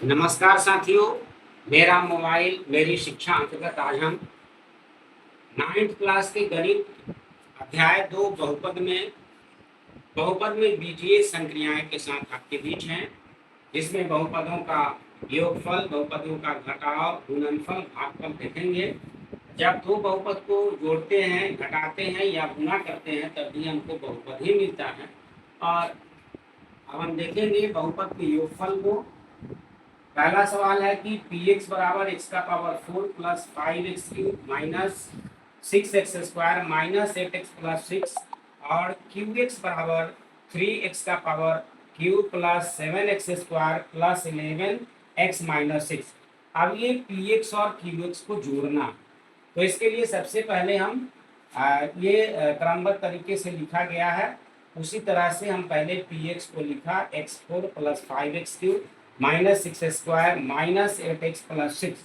नमस्कार साथियों। मेरा मोबाइल मेरी शिक्षा अंतर्गत आज हम 9th क्लास के गणित अध्याय 2 बहुपद में बीजीय संक्रियाएं के साथ आपके बीच हैं, जिसमें बहुपदों का योगफल, बहुपदों का घटाव, गुणनफल, भागफल देखेंगे। जब दो बहुपद को जोड़ते हैं, घटाते हैं या गुणा करते हैं तब भी हमको बहुपद ही मिलता है। और अब हम देखेंगे बहुपद के योगफल को। पहला सवाल है कि पी एक्स बराबर एक्स का power 4 plus 5x³ minus 6x² minus 8x plus 6 और क्यू एक्स बराबर 3x का power Q plus 7x² plus 11x minus 6। अब ये पी एक्स और क्यू एक्स को जोड़ना, तो इसके लिए सबसे पहले हम ये क्रमबद्ध तरीके से लिखा गया है, उसी तरह से हम पहले पी एक्स को लिखा x4 plus 5x³ minus 6² minus 8x plus 6,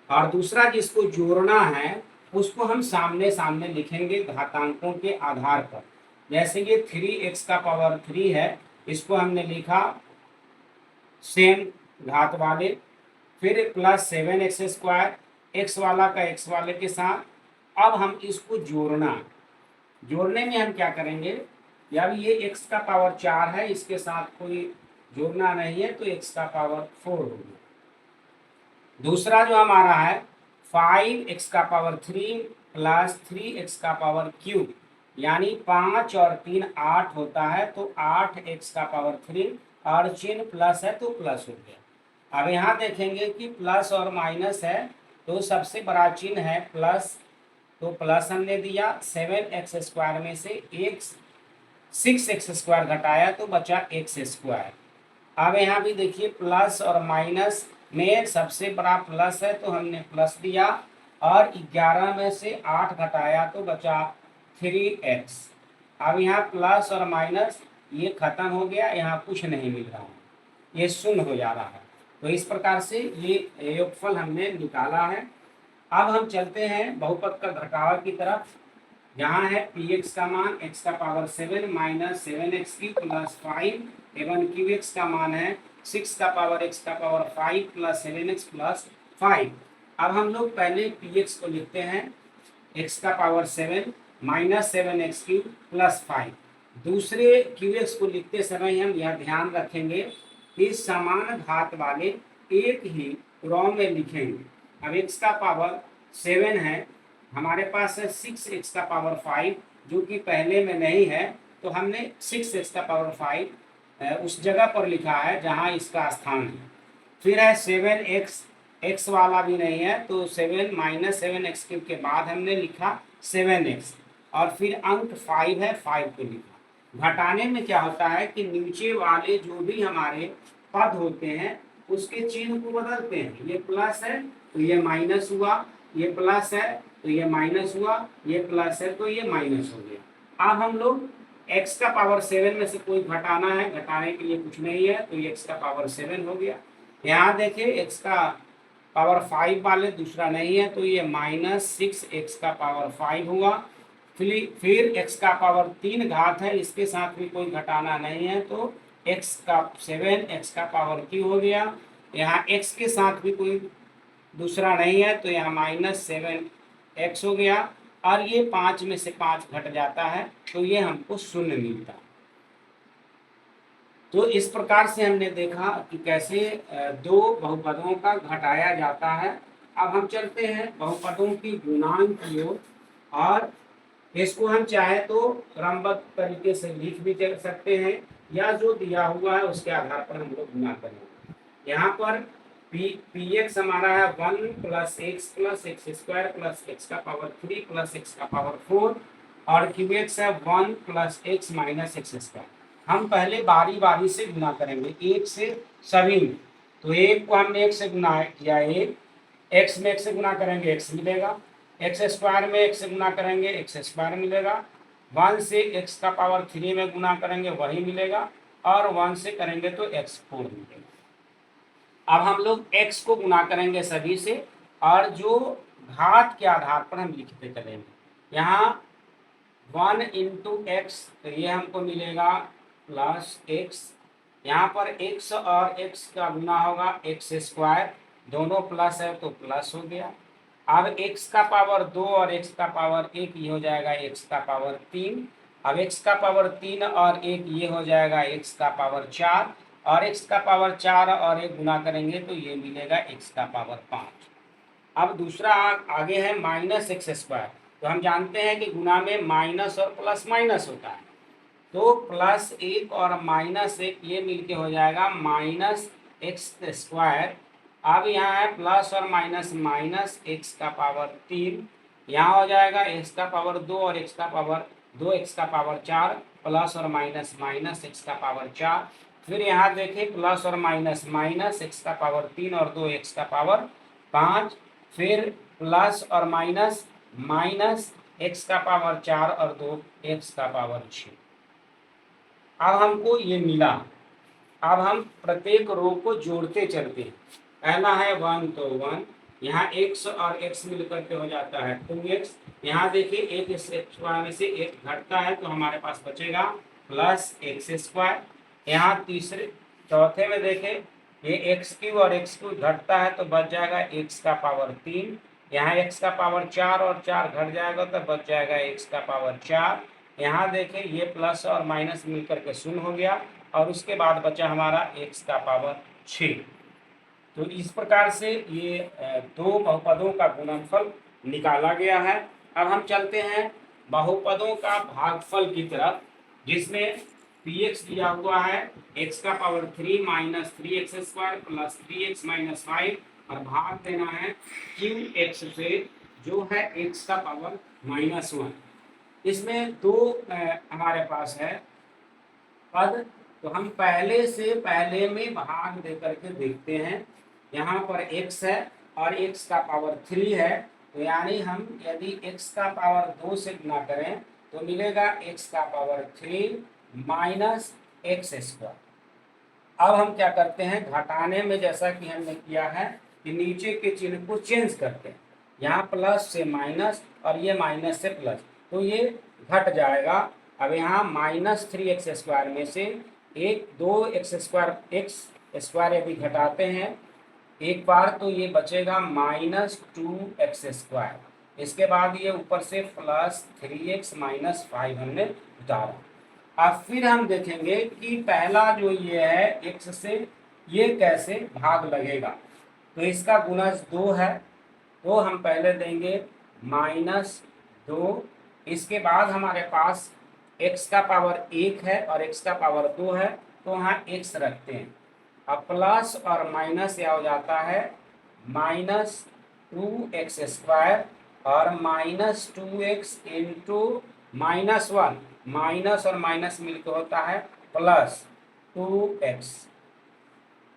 और दूसरा जिसको जोड़ना है उसको हम सामने सामने लिखेंगे घातांकों के आधार पर। जैसे ये 3x का पावर 3 है, इसको हमने लिखा सेम घात वाले, फिर प्लस 7x² x वाला का x वाले के साथ। अब हम इसको जोड़ने में हम क्या करेंगे, जब ये x का पावर 4 है, इसके साथ कोई जोड़ना नहीं है तो x का पावर 4 होगा। दूसरा जो हमारा है 5x का पावर 3 प्लस 3x का पावर क्यूब, यानी 5 और 3 8 होता है, तो 8x का पावर 3 और चिन्ह प्लस है तो प्लस हो गया। अब यहाँ देखेंगे कि प्लस और माइनस है तो सबसे बड़ा चिन्ह है प्लस, तो प्लस हमने दिया। 7x² में से 6x² घटाया तो बचा x²। अब यहाँ भी देखिए प्लस और माइनस में सबसे बड़ा प्लस है तो हमने प्लस दिया, और 11 में से 8 घटाया तो बचा 3x। अब यहाँ प्लस और माइनस ये खत्म हो गया, यहाँ कुछ नहीं मिल रहा है, ये शून्य हो जा रहा है। तो इस प्रकार से ये योगफल हमने निकाला है। अब हम चलते हैं बहुपद का घटाव की तरफ। यहाँ है पी एक्स का मान x का पावर 7 माइनस 7x³ प्लस 5 एवं क्यू एक्स का मान है 6 का पावर x का पावर 5 प्लस 7x प्लस 5। अब हम लोग पहले पी एक्स को लिखते हैं x का पावर 7 माइनस 7x³ प्लस 5। दूसरे क्यू एक्स को लिखते समय हम यह ध्यान रखेंगे कि समान घात वाले एक ही रो में लिखेंगे। अब x का पावर 7 है, हमारे पास है 6x का पावर 5 जो कि पहले में नहीं है, तो हमने 6x का पावर 5 उस जगह पर लिखा है जहां इसका स्थान है। फिर है 7x, x वाला भी नहीं है तो 7 माइनस 7x³ के बाद हमने लिखा 7x, और फिर अंक 5 है, 5 को लिखा। घटाने में क्या होता है कि नीचे वाले जो भी हमारे पद होते हैं उसके चिन्ह को बदलते हैं। ये प्लस है तो ये माइनस हुआ, ये प्लस है तो ये माइनस हुआ, ये प्लस है तो ये माइनस हो गया। अब हम लोग x का पावर 7 में से कोई घटाना है, घटाने के लिए कुछ नहीं है तो ये x का पावर 7 हो गया। यहाँ देखिए x का पावर 5 वाले दूसरा नहीं है तो ये माइनस 6x का पावर 5 हुआ। फिर x का पावर 3 घात है, इसके साथ भी कोई घटाना नहीं है तो x का 7 x का पावर क्यू हो गया। यहाँ x के साथ भी कोई दूसरा नहीं है तो यहाँ माइनस 7x हो गया, और ये 5 में से 5 घट जाता है तो ये हमको शून्य मिलता है। तो इस प्रकार से हमने देखा कि कैसे दो बहुपदों का घटाया जाता है। अब हम चलते हैं बहुपदों की गुणांक की ओर, और इसको हम चाहे तो क्रमबद्ध तरीके से लिख भी चल सकते हैं, या जो दिया हुआ है उसके आधार पर हम लोग गुना करेंगे। यहाँ पर पी एक्स हमारा है 1 plus x plus x² plus x का पावर 3 प्लस x का पावर 4, और क्यू एक्स है 1 प्लस एक्स माइनस x²। हम पहले बारी बारी से गुना करेंगे एक से सभी में, तो एक को हमने एक से गुना किया, एक एक्स में एक से गुना करेंगे एक्स मिलेगा, x² में एक से गुना करेंगे x² मिलेगा, 1 से x का पावर 3 में गुना करेंगे वही मिलेगा, और 1 से करेंगे तो x4 मिलेगा। अब हम लोग x को गुना करेंगे सभी से, और जो घात के आधार पर हम लिखते चलेंगे। यहाँ 1 इंटू एक्स तो ये हमको मिलेगा प्लस एक्स, यहाँ पर x और x का गुना होगा एक्स स्क्वायर, दोनों प्लस है तो प्लस हो गया। अब x का पावर 2 और x का पावर 1 ये हो जाएगा x का पावर 3। अब x का पावर 3 और 1 ये हो जाएगा x का पावर 4, और x का पावर 4 और 1 गुना करेंगे तो ये मिलेगा x का पावर 5। अब दूसरा आगे है माइनस एक्स स्क्वायर। तो हम जानते हैं कि गुना में माइनस और प्लस माइनस होता है, तो प्लस 1 और माइनस 1 ये मिलके हो जाएगा माइनस एक्स स्क्वायर। अब यहाँ है प्लस और माइनस माइनस एक्स का पावर 3, यहाँ हो जाएगा एक्स का पावर 2 और एक्स का पावर 2 एक्स का पावर 4, प्लस और माइनस माइनस एक्स का पावर 4। फिर यहाँ देखें प्लस और माइनस माइनस एक्स का पावर 3 और 2 एक्स का पावर 5, फिर प्लस और माइनस माइनस एक्स का पावर 4 और 2 एक्स का पावर 6। अब हमको ये मिला। अब हम प्रत्येक रो को जोड़ते चलते हैं। पहला है 1 तो 1, यहाँ x और x मिलकर के हो जाता है 2x। यहाँ देखिए एक स्क्वायर में से एक घटता है तो हमारे पास बचेगा प्लस एक्स स्क्वायर। यहाँ तीसरे चौथे में देखें ये एक्स क्यूब और एक्स क्यूब घटता है तो बच जाएगा x का पावर 3। यहाँ x का पावर 4 और 4 घट जाएगा तो बच जाएगा x का पावर 4। यहाँ देखें ये प्लस और माइनस मिलकर के शून्य हो गया और उसके बाद बचा हमारा x का पावर 6। तो इस प्रकार से ये दो बहुपदों का गुणनफल निकाला गया है। अब हम चलते हैं बहुपदों का भागफल की तरफ, जिसमें px दिया हुआ है x का power 3 minus 3x square plus 3x minus 5 और भाग देना है qx से जो है x का पावर -1। इसमें दो हमारे पास है पद, तो हम पहले से पहले में भाग दे करके देखते हैं। यहाँ पर x है और x का पावर 3 है, तो यानी हम यदि x का पावर 2 से गुना करें तो मिलेगा x का पावर 3 माइनस एक्स स्क्वायर। अब हम क्या करते हैं, घटाने में जैसा कि हमने किया है कि नीचे के चिन्ह को चेंज करते हैं, यहाँ प्लस से माइनस और ये माइनस से प्लस, तो ये घट जाएगा। अब यहाँ -3x स्क्वायर में से एक 2x स्क्वायर यदि घटाते हैं एक बार तो ये बचेगा -2x स्क्वायर। इसके बाद ये ऊपर से प्लस 3x माइनस 5 हमने उतारा। अब फिर हम देखेंगे कि पहला जो ये है x से ये कैसे भाग लगेगा। तो इसका गुणज 2 है, तो हम पहले देंगे -2। इसके बाद हमारे पास x का पावर 1 है और x का पावर 2 है, तो यहाँ x रखते हैं। अब प्लस और माइनस यह हो जाता है -2x स्क्वायर और -2x इंटू -1, माइनस और माइनस मिलकर होता है +2x।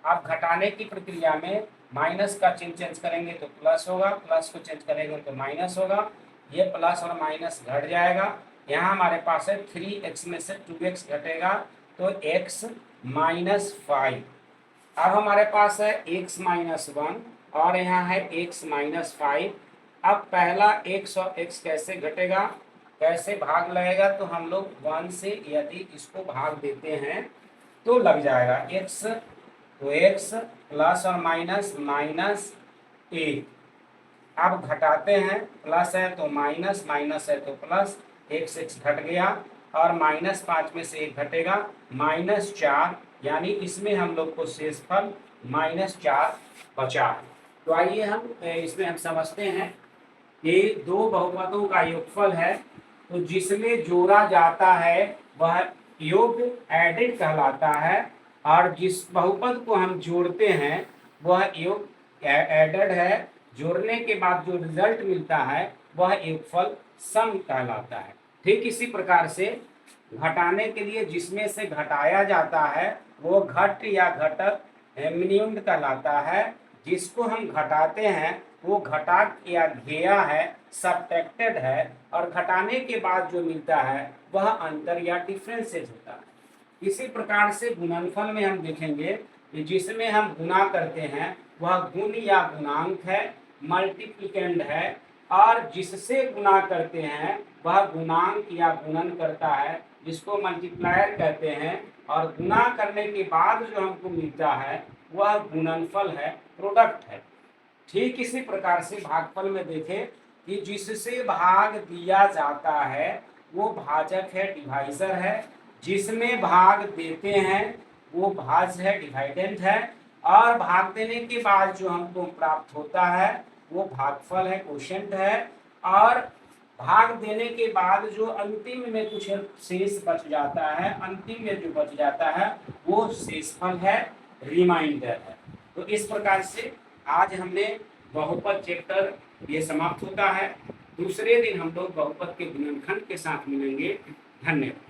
आप घटाने की प्रक्रिया में माइनस का चिन्ह चेंज करेंगे तो प्लस होगा, प्लस को चेंज करेंगे तो माइनस होगा, ये प्लस और माइनस घट जाएगा। यहाँ हमारे पास है 3x में से 2x घटेगा तो x -5। अब हमारे पास है x -1 और यहाँ है x -5। अब पहला x और x कैसे घटेगा, कैसे भाग लगेगा, तो हम लोग 1 से यदि इसको भाग देते हैं तो लग जाएगा x, तो x प्लस और माइनस -1। अब घटाते हैं, प्लस है तो माइनस, माइनस है तो प्लस, x घट गया और -5 में से 1 घटेगा -4, यानी इसमें हम लोग को शेषफल -4 बचा। तो आइए हम इसमें हम समझते हैं कि दो बहुपदों का योगफल है, तो जिसमें जोड़ा जाता है वह योग एडिड कहलाता है, और जिस बहुपद को हम जोड़ते हैं वह योग एडेड है। जोड़ने के बाद जो रिजल्ट मिलता है वह योगफल सम कहलाता है। ठीक इसी प्रकार से घटाने के लिए जिसमें से घटाया जाता है वो घट या घटक म्यून्ड कहलाता है। जिसको हम घटाते हैं वो घटाक या घेया है, सब्ट्रैक्टेड है, और घटाने के बाद जो मिलता है वह अंतर या डिफरेंसेज होता है। इसी प्रकार से गुणनफल में हम देखेंगे कि जिसमें हम गुना करते हैं वह गुण या गुणांक है, मल्टीप्लिकेंड है, और जिससे गुना करते हैं वह गुणांक या गुणन करता है, जिसको मल्टीप्लायर कहते हैं, और गुना करने के बाद जो हमको मिलता है वह गुणनफल है, प्रोडक्ट है। ठीक इसी प्रकार से भागफल में देखें कि जिससे भाग दिया जाता है वो भाजक है, डिवाइजर है। जिसमें भाग देते हैं वो भाज्य है, डिवाइडेंट है। और भाग देने के बाद जो हमको प्राप्त होता है वो भागफल है, क्वोशिएंट है। और भाग देने के बाद जो अंतिम में कुछ शेष बच जाता है, अंतिम में जो बच जाता है वो शेषफल है, रिमाइंडर है। तो इस प्रकार से आज हमने बहुपद चैप्टर ये समाप्त होता है। दूसरे दिन हम लोग बहुपद के गुणनखंड के साथ मिलेंगे। धन्यवाद।